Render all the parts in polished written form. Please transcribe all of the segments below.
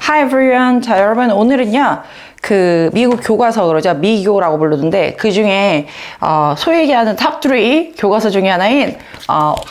Hi everyone. 자, 여러분 오늘은요. 그 미국 교과서 그러죠. 미교라고 부르던데 그 중에 소위 얘기하는 탑3 교과서 중에 하나인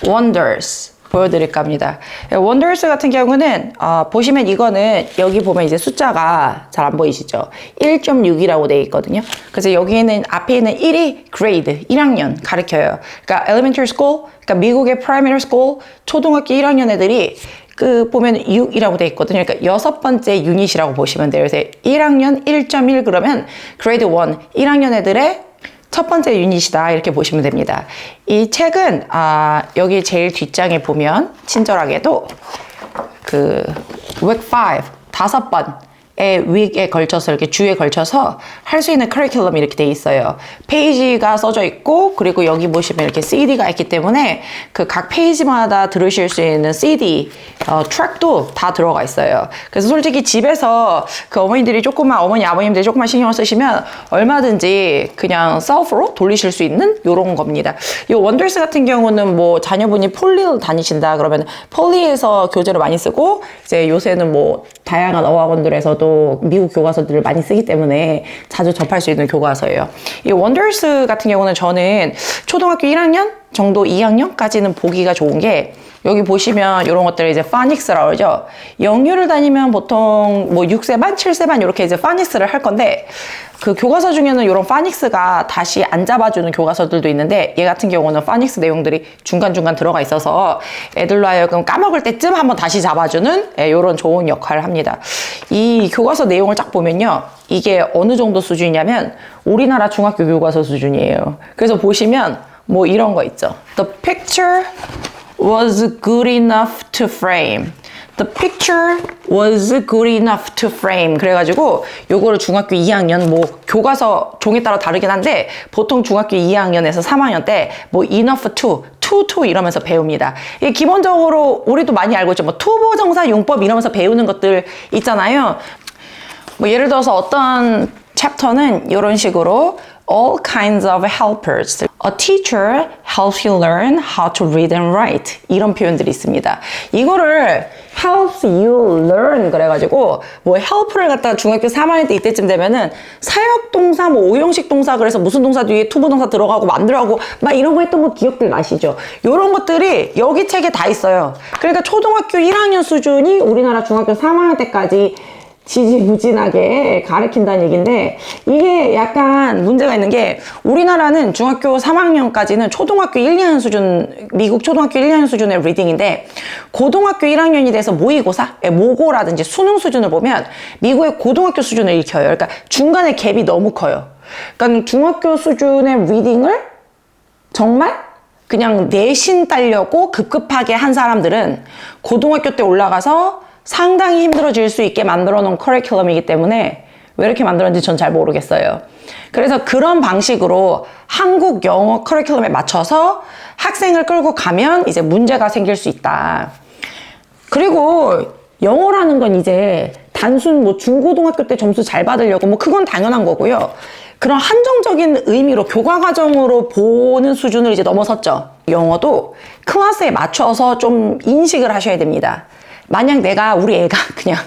Wonders 보여드릴까 합니다. Wonders 같은 경우는 보시면 이거는 여기 보면 이제 숫자가 잘 안 보이시죠? 1.6이라고 되어 있거든요. 그래서 여기는 앞에 있는 1이 grade, 1학년 가르쳐요. 그러니까 elementary school, 그러니까 미국의 primary school, 초등학교 1학년 애들이 그 보면 6이라고 돼 있거든요. 그러니까 여섯 번째 유닛이라고 보시면 돼요. 그래서 1학년 1.1 그러면 grade 1, 1학년 애들의 첫 번째 유닛이다 이렇게 보시면 됩니다. 이 책은 여기 제일 뒷장에 보면 친절하게도 그 week 5 다섯 번의 week에 걸쳐서 이렇게 주에 걸쳐서 할 수 있는 커리큘럼이 이렇게 돼 있어요. 페이지가 써져 있고 그리고 여기 보시면 이렇게 CD가 있기 때문에 그 각 페이지마다 들으실 수 있는 CD 트랙도 다 들어가 있어요. 그래서 솔직히 집에서 그 어머니들이 조금만 어머니 아버님들이 조금만 신경을 쓰시면 얼마든지 그냥 셀프로 돌리실 수 있는 요런 겁니다. 이 원더스 같은 경우는 뭐 자녀분이 폴리를 다니신다 그러면 폴리에서 교재를 많이 쓰고 이제 요새는 뭐 다양한 어학원들에서도 미국 교과서들을 많이 쓰기 때문에 자주 접할 수 있는 교과서예요. 이 원더스 같은 경우는 저는 초등학교 1학년 정도 2학년까지는 보기가 좋은 게 여기 보시면 이런 것들 이제 파닉스라고 그러죠. 영유를 다니면 보통 뭐 6세 반, 7세 반 이렇게 이제 파닉스를 할 건데 그 교과서 중에는 이런 파닉스가 다시 안 잡아주는 교과서들도 있는데 얘 같은 경우는 파닉스 내용들이 중간중간 들어가 있어서 애들로 하여금 까먹을 때쯤 한번 다시 잡아주는 이런 좋은 역할을 합니다. 이 교과서 내용을 쫙 보면요. 이게 어느 정도 수준이냐면 우리나라 중학교 교과서 수준이에요. 그래서 보시면 뭐 이런 거 있죠. The picture was good enough to frame. The picture was good enough to frame. 그래가지고 요거를 중학교 2학년 뭐 교과서 종에 따라 다르긴 한데 보통 중학교 2학년에서 3학년 때 뭐 enough to 이러면서 배웁니다. 이게 기본적으로 우리도 많이 알고 있죠. 뭐 투부정사 용법 이러면서 배우는 것들 있잖아요. 뭐 예를 들어서 어떤 챕터는 이런 식으로 all kinds of helpers. A teacher helps you learn how to read and write. 이런 표현들이 있습니다. 이거를 helps you learn 그래가지고 뭐 help를 갖다가 중학교 3학년 때 이때쯤 되면은 사역동사 뭐 오형식 동사 그래서 무슨 동사 뒤에 투부동사 들어가고 만들어가고 막 이런 거 했던 거 기억들 나시죠? 이런 것들이 여기 책에 다 있어요. 그러니까 초등학교 1학년 수준이 우리나라 중학교 3학년 때까지 지지부진하게 가르친다는 얘기인데 이게 약간 문제가 있는 게 우리나라는 중학교 3학년까지는 초등학교 1, 2학년 수준 미국 초등학교 1, 2학년 수준의 리딩인데 고등학교 1학년이 돼서 모의고사, 모고라든지 수능 수준을 보면 미국의 고등학교 수준을 읽혀요. 그러니까 중간에 갭이 너무 커요. 그러니까 중학교 수준의 리딩을 정말 그냥 내신 따려고 급급하게 한 사람들은 고등학교 때 올라가서 상당히 힘들어질 수 있게 만들어 놓은 커리큘럼이기 때문에 왜 이렇게 만들었는지 전 잘 모르겠어요. 그래서 그런 방식으로 한국 영어 커리큘럼에 맞춰서 학생을 끌고 가면 이제 문제가 생길 수 있다. 그리고 영어라는 건 이제 단순 뭐 중고등학교 때 점수 잘 받으려고 뭐 그건 당연한 거고요. 그런 한정적인 의미로 교과과정으로 보는 수준을 이제 넘어섰죠. 영어도 클래스에 맞춰서 좀 인식을 하셔야 됩니다. 만약 우리 애가 그냥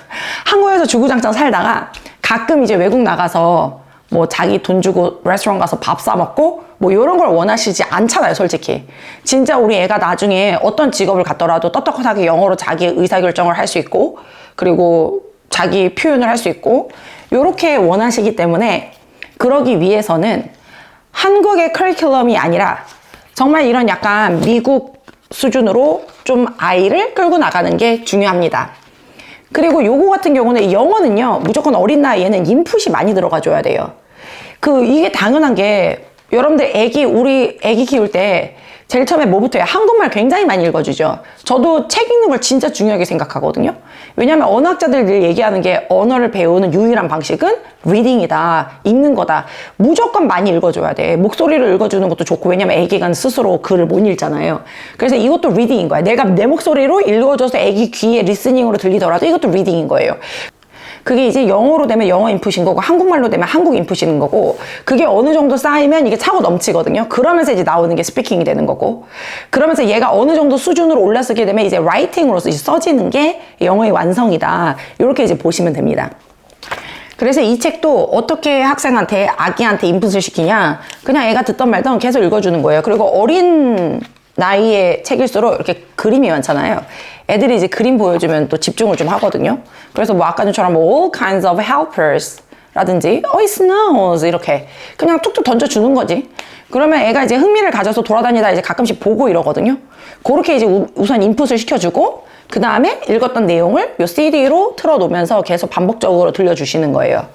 한국에서 주구장창 살다가 가끔 이제 외국 나가서 뭐 자기 돈 주고 레스토랑 가서 밥 사 먹고 뭐 이런 걸 원하시지 않잖아요, 솔직히. 진짜 우리 애가 나중에 어떤 직업을 갖더라도 떳떳하게 영어로 자기 의사결정을 할 수 있고 그리고 자기 표현을 할 수 있고 요렇게 원하시기 때문에 그러기 위해서는 한국의 커리큘럼이 아니라 정말 이런 약간 미국 수준으로 좀 아이를 끌고 나가는 게 중요합니다. 그리고 요거 같은 경우는 영어는요 무조건 어린 나이에는 인풋이 많이 들어가줘야 돼요. 이게 당연한 게 여러분들 우리 애기 키울 때 제일 처음에 뭐부터 해요? 한국말 굉장히 많이 읽어주죠. 저도 책 읽는 걸 진짜 중요하게 생각하거든요. 왜냐하면 언어학자들 늘 얘기하는 게 언어를 배우는 유일한 방식은 리딩이다. 읽는 거다. 무조건 많이 읽어줘야 돼. 목소리를 읽어주는 것도 좋고 왜냐면 애기가 스스로 글을 못 읽잖아요. 그래서 이것도 리딩인 거야. 내가 내 목소리로 읽어줘서 애기 귀에 리스닝으로 들리더라도 이것도 리딩인 거예요. 그게 이제 영어로 되면 영어 인풋인 거고 한국말로 되면 한국 인풋인 거고 그게 어느 정도 쌓이면 이게 차고 넘치거든요. 그러면서 이제 나오는 게 스피킹이 되는 거고 그러면서 얘가 어느 정도 수준으로 올라서게 되면 이제 라이팅으로서 이제 써지는 게 영어의 완성이다. 이렇게 이제 보시면 됩니다. 그래서 이 책도 어떻게 학생한테, 아기한테 인풋을 시키냐 그냥 애가 듣던 말던 계속 읽어주는 거예요. 그리고 어린 나이의 책일수록 이렇게 그림이 많잖아요. 애들이 이제 그림 보여주면 또 집중을 좀 하거든요. 그래서 뭐 아까 전처럼 뭐 all kinds of helpers 라든지 it snows 이렇게 그냥 툭툭 던져주는 거지. 그러면 애가 이제 흥미를 가져서 돌아다니다 이제 가끔씩 보고 이러거든요. 그렇게 이제 우선 인풋을 시켜주고 그 다음에 읽었던 내용을 요 CD로 틀어놓으면서 계속 반복적으로 들려주시는 거예요.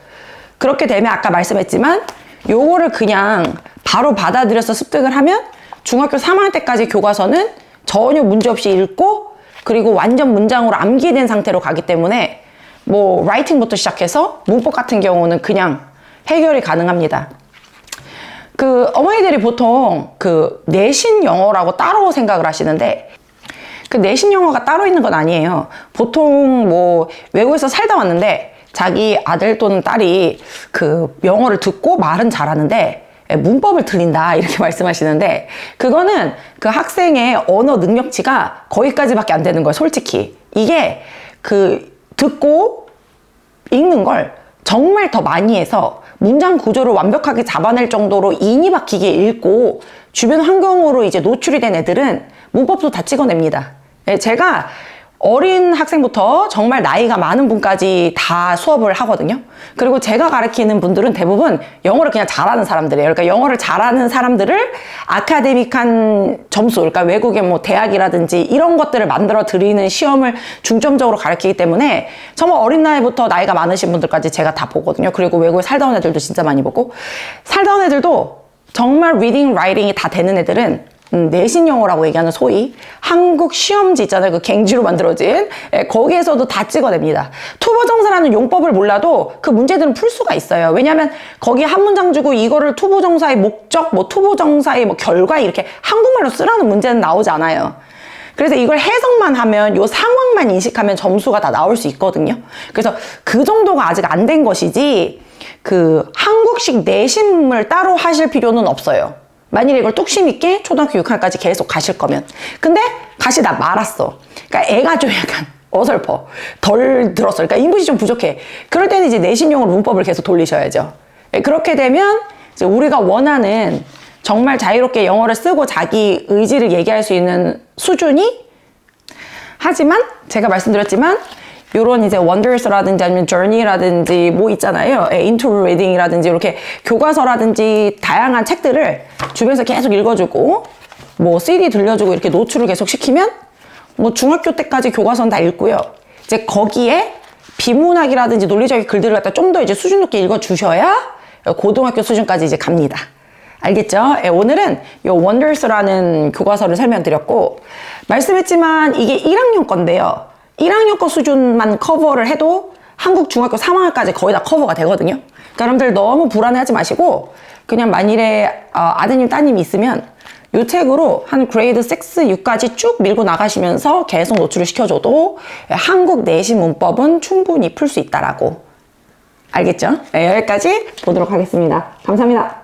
그렇게 되면 아까 말씀했지만 요거를 그냥 바로 받아들여서 습득을 하면 중학교 3학년 때까지 교과서는 전혀 문제없이 읽고 그리고 완전 문장으로 암기된 상태로 가기 때문에 뭐 라이팅부터 시작해서 문법 같은 경우는 그냥 해결이 가능합니다. 그 어머니들이 보통 그 내신 영어라고 따로 생각을 하시는데 그 내신 영어가 따로 있는 건 아니에요. 보통 뭐 외국에서 살다 왔는데 자기 아들 또는 딸이 그 영어를 듣고 말은 잘하는데 문법을 틀린다 이렇게 말씀하시는데 그거는 그 학생의 언어 능력치가 거기까지밖에 안 되는 거예요. 솔직히 이게 그 듣고 읽는 걸 정말 더 많이 해서 문장 구조를 완벽하게 잡아낼 정도로 인이 박히게 읽고 주변 환경으로 이제 노출이 된 애들은 문법도 다 찍어냅니다. 제가 어린 학생부터 정말 나이가 많은 분까지 다 수업을 하거든요. 그리고 제가 가르치는 분들은 대부분 영어를 그냥 잘하는 사람들이에요. 그러니까 영어를 잘하는 사람들을 아카데믹한 점수, 그러니까 외국의 뭐 대학이라든지 이런 것들을 만들어 드리는 시험을 중점적으로 가르치기 때문에 정말 어린 나이부터 나이가 많으신 분들까지 제가 다 보거든요. 그리고 외국에 살다 온 애들도 진짜 많이 보고 살다 온 애들도 정말 리딩, 라이팅이 다 되는 애들은 내신 영어라고 얘기하는 소위 한국 시험지 있잖아요. 그 갱지로 만들어진 거기에서도 다 찍어냅니다. 투부정사라는 용법을 몰라도 그 문제들은 풀 수가 있어요. 왜냐하면 거기 한 문장 주고 이거를 투부정사의 목적, 뭐 투부정사의 뭐 결과 이렇게 한국말로 쓰라는 문제는 나오지 않아요. 그래서 이걸 해석만 하면 요 상황만 인식하면 점수가 다 나올 수 있거든요. 그래서 그 정도가 아직 안 된 것이지 그 한국식 내신을 따로 하실 필요는 없어요. 만일에 이걸 뚝심 있게 초등학교 6학년까지 계속 가실 거면. 근데 가시다 말았어. 그러니까 애가 좀 약간 어설퍼. 덜 들었어. 그러니까 인풋이 좀 부족해. 그럴 때는 이제 내신용으로 문법을 계속 돌리셔야죠. 그렇게 되면 이제 우리가 원하는 정말 자유롭게 영어를 쓰고 자기 의지를 얘기할 수 있는 수준이 하지만 제가 말씀드렸지만 요런 이제 Wonders라든지 아니면 Journey라든지 뭐 있잖아요. Into Reading이라든지 이렇게 교과서라든지 다양한 책들을 주변에서 계속 읽어주고 뭐 CD 들려주고 이렇게 노출을 계속 시키면 뭐 중학교 때까지 교과서는 다 읽고요. 이제 거기에 비문학이라든지 논리적인 글들을 갖다 좀 더 이제 수준 높게 읽어주셔야 고등학교 수준까지 이제 갑니다. 알겠죠? 오늘은 이 Wonders라는 교과서를 설명드렸고 말씀했지만 이게 1학년 건데요. 1학년 거 수준만 커버를 해도 한국 중학교 3학년까지 거의 다 커버가 되거든요. 그러니까 여러분들 너무 불안해하지 마시고 그냥 만일에 아드님 따님이 있으면 이 책으로 한 그레이드 6, 6까지 쭉 밀고 나가시면서 계속 노출을 시켜줘도 한국 내신 문법은 충분히 풀 수 있다라고. 알겠죠? 네, 여기까지 보도록 하겠습니다. 감사합니다.